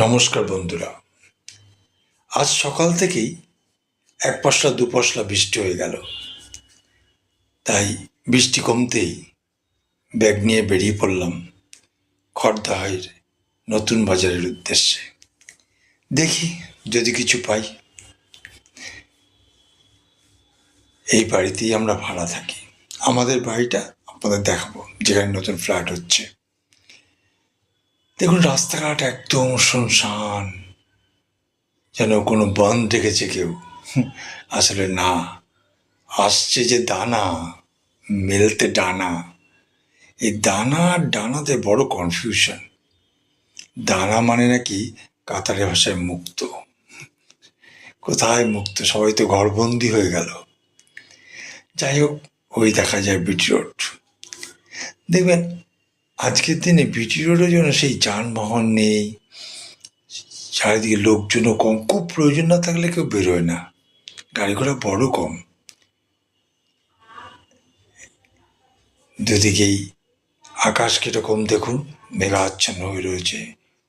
নমস্কার বন্ধুরা। আজ সকাল থেকেই এক পশলা দু পশলা বৃষ্টি হয়ে গেল। তাই বৃষ্টি কমতেই ব্যাগ নিয়ে বেরিয়ে পড়লাম খড়দাহের নতুন বাজারের উদ্দেশ্যে। দেখি যদি কিছু পাই। এই বাড়িতেই আমরা ভাড়া থাকি। আমাদের বাড়িটা আপনাদের দেখাবো, যেখানে নতুন ফ্ল্যাট হচ্ছে। দেখুন, রাস্তাঘাট একদম শুনশান, যেন কোনো বন রেখেছে কেউ। আসলে না, আসছে যে দানা, মেলতে ডানা। এই দানা আর ডানাতে বড় কনফিউশন। দানা মানে নাকি কাতারের ভাষায় মুক্ত। কোথায় মুক্ত? সবাই তো ঘরবন্দি হয়ে গেল। যাই হোক, ওই দেখা যায় বিটি রোড। দেখবেন আজকের দিনে বিটি রোডের জন্য সেই যানবাহন নেই, চারিদিকে লোকজনও কম। খুব প্রয়োজন না থাকলে কেউ বেরোয় না, গাড়ি ঘোড়া বড় কম। দুদিকেই আকাশ কিরকম দেখুন, মেঘাচ্ছন্ন হয়ে রয়েছে,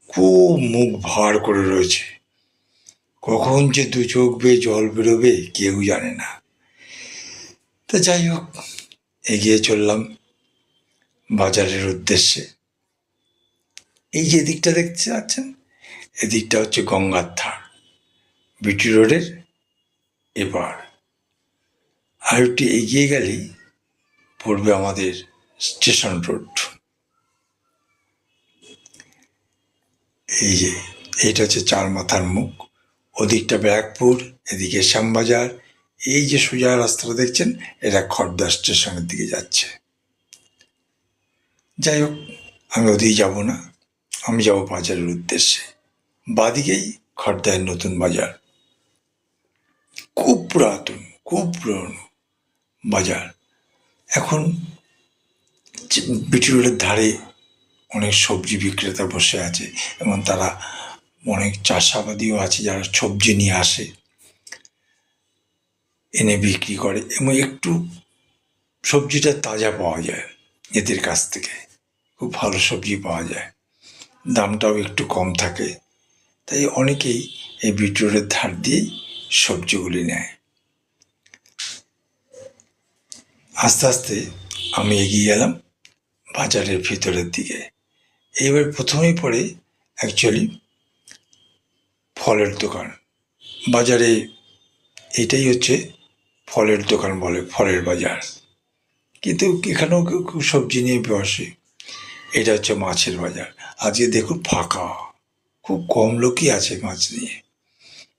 খুব মুখ ভার করে রয়েছে। কখন যে দু চোখ বেয়ে জল বেরোবে কেউ জানে না। তা যাই হোক, এগিয়ে চললাম বাজারের উদ্দেশ্যে। এই যে দিকটা দেখতে পাচ্ছেন, এদিকটা হচ্ছে গঙ্গার ধার, বিটি রোডের এবার। আর একটু এগিয়ে গেলেই পড়বে আমাদের স্টেশন রোড। এই যে এইটা হচ্ছে চার মাথার মুখ, ওদিকটা ব্যারাকপুর, এদিকে শ্যামবাজার। এই যে সোজা রাস্তাটা দেখছেন, এটা খড়দা স্টেশনের দিকে যাচ্ছে। যাই হোক, আমি ওদিকে যাব না, আমি যাব বাজারের উদ্দেশ্যে। বাদিকেই খড়দায়ের নতুন বাজার, খুব পুরাতন, খুব পুরনো বাজার। এখন বিটি রোডের ধারে অনেক সবজি বিক্রেতা বসে আছে, এবং তারা অনেক চাষাবাদীও আছে যারা সবজি নিয়ে আসে, এনে বিক্রি করে, এবং একটু সবজিটা তাজা পাওয়া যায় এদের কাছ থেকে। খুব ভালো সবজি পাওয়া যায়, দামটাও একটু কম থাকে। তাই অনেকেই এই বিটি রোডের ধার দিয়েই সবজিগুলি নেয়। আস্তে আস্তে আমি এগিয়ে গেলাম বাজারের ভিতরের দিকে। এবার প্রথমেই পড়ে অ্যাকচুয়ালি ফলের দোকান। বাজারে এটাই হচ্ছে ফলের দোকান বলে, ফলের বাজার। কিন্তু এখানেও কেউ কেউ সবজি নিয়ে বসে। এটা হচ্ছে মাছের বাজার। আজকে দেখুন ফাঁকা, খুব কম লোকই আছে মাছ নিয়ে।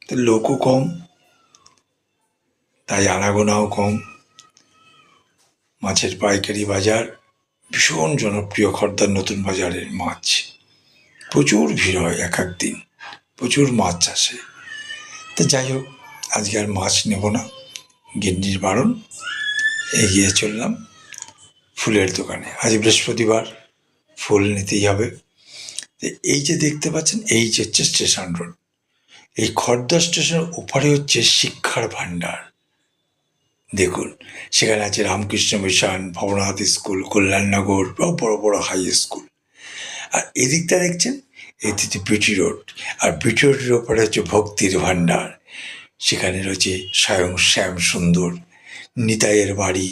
তো লোকও কম, তাই আনাগোনাও কম। মাছের পাইকারি বাজার, ভীষণ জনপ্রিয় খড়দার নতুন বাজারের মাছ। প্রচুর ভিড় হয় এক এক দিন, প্রচুর মাছ আসে। তো যাই হোক, আজকে আর মাছ নেব না, গিন্নির বারণ। এগিয়ে চললাম ফুলের দোকানে। আজ বৃহস্পতিবার, ফুল নিতেই হবে। এই যে দেখতে পাচ্ছেন, এই যে হচ্ছে স্টেশন রোড। এই খড়দা স্টেশনের ওপারে হচ্ছে শিক্ষার ভাণ্ডার। দেখুন, সেখানে আছে রামকৃষ্ণ মিশন, ভবনাথ স্কুল, কল্যাণনগর, বড় বড় হাই স্কুল। আর এদিকটা দেখছেন, এদিকে বিটি রোড। আর বিটি রোডের ওপরে হচ্ছে ভক্তির ভাণ্ডার। সেখানে রয়েছে স্বয়ং শ্যাম সুন্দর, নিতাইয়ের বাড়ি,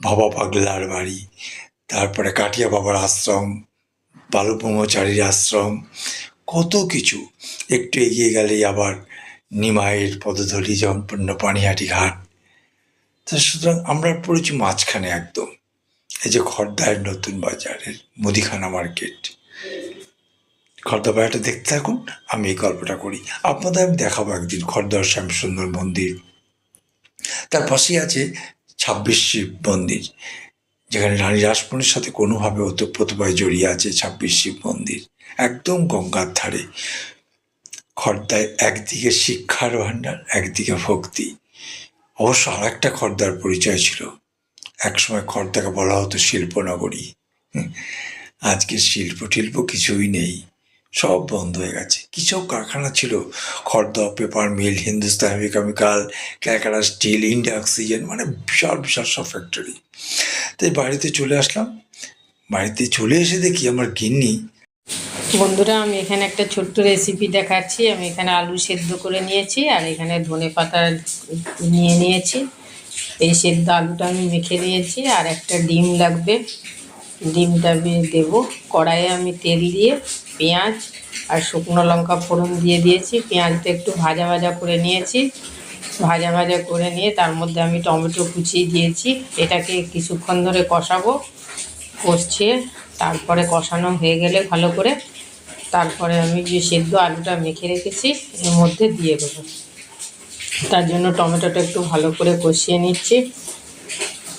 ভবা পাগলার বাড়ি, তারপরে কাটিয়া বাবার আশ্রম, বালক ব্রহ্মচারীর আশ্রম, কত কিছু। একটু এগিয়ে গেলেই আবার নিমাইয়ের পদধূলি সম্পন্ন পানিহাটি ঘাট। তা সুতরাং আমরা পড়েছি মাঝখানে একদম। এই যে খড়দায়ের নতুন বাজারের মুদিখানা মার্কেট। খড়দা বাজারটা দেখতে থাকুন, আমি এই গল্পটা করি। আপনাদের আমি দেখাবো একদিন খড়দার শ্যামসুন্দর মন্দির। তার পাশেই আছে ২৬ শিব মন্দির, যেখানে রানী রাসমণির সাথে কোনোভাবে ওতপ্রোতভাবে জড়িয়ে আছে ২৬ শিব মন্দির, একদম গঙ্গার ধারে। খড়দায় একদিকে শিক্ষার ভাণ্ডার, একদিকে ভক্তি। অবশ্য আর একটা খড়দার পরিচয় ছিল, একসময় খড়দাকে বলা হতো শিল্পনগরী। আজকে শিল্প টিল্প কিছুই নেই, সব বন্ধ হয়ে গেছে। কিছু কারখানা ছিল, Khardah paper mill, Hindustan chemical, Calcutta steel, India oxygen, মানে বিশাল বিশাল সব ফ্যাক্টরি। তাই বাড়িতে চলে আসলাম। বাড়িতে চলে এসে দেখি আমার গিন্নি বন্ধুরা, আমি এখানে একটা ছোট্ট রেসিপি দেখাচ্ছি। আমি এখানে আলু সেদ্ধ করে নিয়েছি আর এখানে ধনেপাতা নিয়ে নিয়েছি। এই সেদ্ধ আলুটা আমি মেখে নিয়েছি আর একটা ডিম লাগবে। ডিমটা আমি দেবো। কড়াইয়ে আমি তেল দিয়ে পেঁয়াজ আর শুকনো লঙ্কা ফোড়ন দিয়ে দিয়েছি। পেঁয়াজটা একটু ভাজা ভাজা করে নিয়েছি। ভাজা ভাজা করে নিয়ে তার মধ্যে আমি টমেটো কুচিয়ে দিয়েছি। এটাকে কিছুক্ষণ ধরে কষাবো। কষিয়ে তারপরে কষানো হয়ে গেলে ভালো করে তারপরে আমি যে সেদ্ধ আলুটা মেখে রেখেছি এর মধ্যে দিয়ে দেবো। তার জন্য টমেটোটা একটু ভালো করে কষিয়ে নিচ্ছি।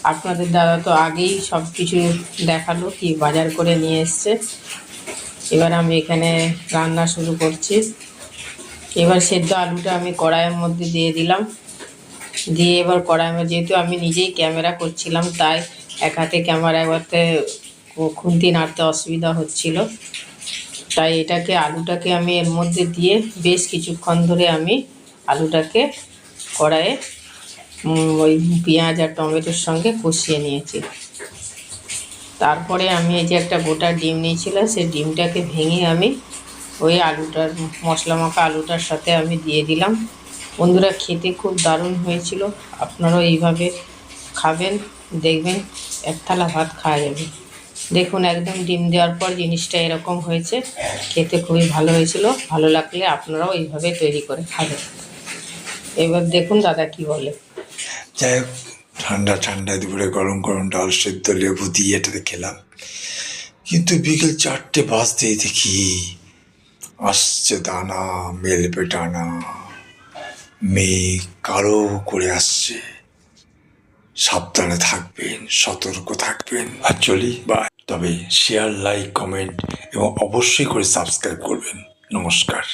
আপনাদের দাদা তো আগেই সব কিছু দেখালো কি বাজার করে নিয়ে এসছে। এবার আমি এখানে রান্না শুরু করছি। এবার সেদ্ধ আলুটা আমি কড়াইয়ের মধ্যে দিয়ে দিলাম। দিয়ে এবার কড়াইয়ের মধ্যে, যেহেতু আমি নিজেই ক্যামেরা করছিলাম তাই এক হাতে ক্যামেরা করতে খুন্তি নাড়তে অসুবিধা হচ্ছিল। তাই এটাকে আলুটাকে আমি এর মধ্যে দিয়ে বেশ কিছুক্ষণ ধরে আমি আলুটাকে কড়াইয়ে ওই পেঁয়াজ আর টমেটোর সঙ্গে কষিয়ে নিয়েছি। তারপরে আমি এই যে একটা গোটা ডিম নিয়েছিলাম, সেই ডিমটাকে ভেঙে আমি ওই আলুটার মশলা মাখা আলুটার সাথে আমি দিয়ে দিলাম। বন্ধুরা, খেতে খুব দারুণ হয়েছিল। আপনারাও এইভাবে খাবেন, দেখবেন এক থালা ভাত খাওয়া যাবে। দেখুন, একদম ডিম দেওয়ার পর জিনিসটা এরকম হয়েছে। খেতে খুবই ভালো হয়েছিল। ভালো লাগলে আপনারাও এইভাবে তৈরি করে খাবেন। এবার দেখুন দাদা কি বলে। যাই হোক, ঠান্ডা ঠান্ডা দুপুরে গরম গরম ডাল সেদ্ধ লেবু দিয়ে এটাতে খেলাম। কিন্তু বিকেল 4টে বাজতেই দেখি আসছে দানা, মেলবে টানা, মেঘ কালো করে আসছে। সাবধানে থাকবেন, সতর্ক থাকবেন। আর চলি বাই। তবে শেয়ার, লাইক, কমেন্ট এবং অবশ্যই করে সাবস্ক্রাইব করবেন। নমস্কার।